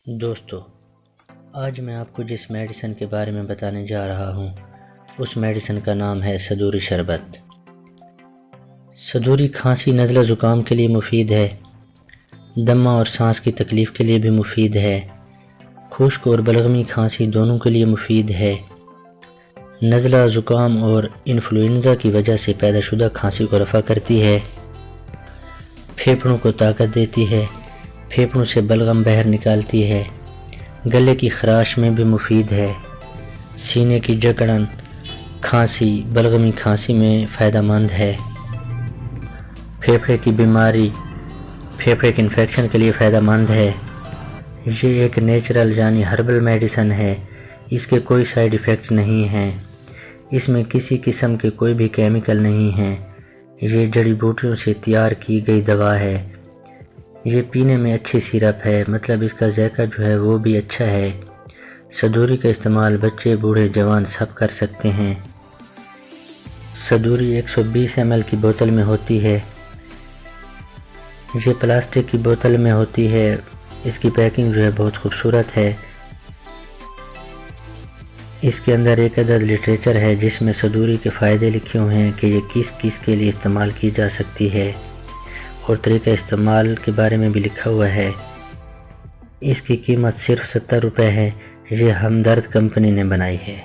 دوستو، آج میں آپ کو جس میڈیسن کے بارے میں بتانے جا رہا ہوں اس میڈیسن کا نام ہے صدوری شربت۔ صدوری کھانسی نزلہ زکام کے لیے مفید ہے، دمہ اور سانس کی تکلیف کے لیے بھی مفید ہے، خشک اور بلغمی کھانسی دونوں کے لیے مفید ہے، نزلہ زکام اور انفلوئنزا کی وجہ سے پیدا شدہ کھانسی کو رفع کرتی ہے، پھیپھڑوں کو طاقت دیتی ہے، پھیپھڑوں سے بلغم باہر نکالتی ہے، گلے کی خراش میں بھی مفید ہے، سینے کی جکڑن، کھانسی، بلغمی کھانسی میں فائدہ مند ہے، پھیپھڑے کی بیماری، پھیپھڑے کے انفیکشن کے لیے فائدہ مند ہے۔ یہ ایک نیچرل یعنی ہربل میڈیسن ہے، اس کے کوئی سائیڈ ایفیکٹ نہیں ہیں، اس میں کسی قسم کے کوئی بھی کیمیکل نہیں ہیں، یہ جڑی بوٹیوں سے تیار کی گئی دوا ہے۔ یہ پینے میں اچھی سیرپ ہے، مطلب اس کا ذائقہ جو ہے وہ بھی اچھا ہے۔ صدوری کا استعمال بچے، بوڑھے، جوان سب کر سکتے ہیں۔ صدوری 120 ml کی بوتل میں ہوتی ہے، یہ پلاسٹک کی بوتل میں ہوتی ہے، اس کی پیکنگ جو ہے بہت خوبصورت ہے۔ اس کے اندر ایک عدد لٹریچر ہے جس میں صدوری کے فائدے لکھے ہوئے ہیں کہ یہ کس کس کے لیے استعمال کی جا سکتی ہے اور طریقہ استعمال کے بارے میں بھی لکھا ہوا ہے۔ اس کی قیمت صرف 70 روپے ہے، یہ ہمدرد کمپنی نے بنائی ہے۔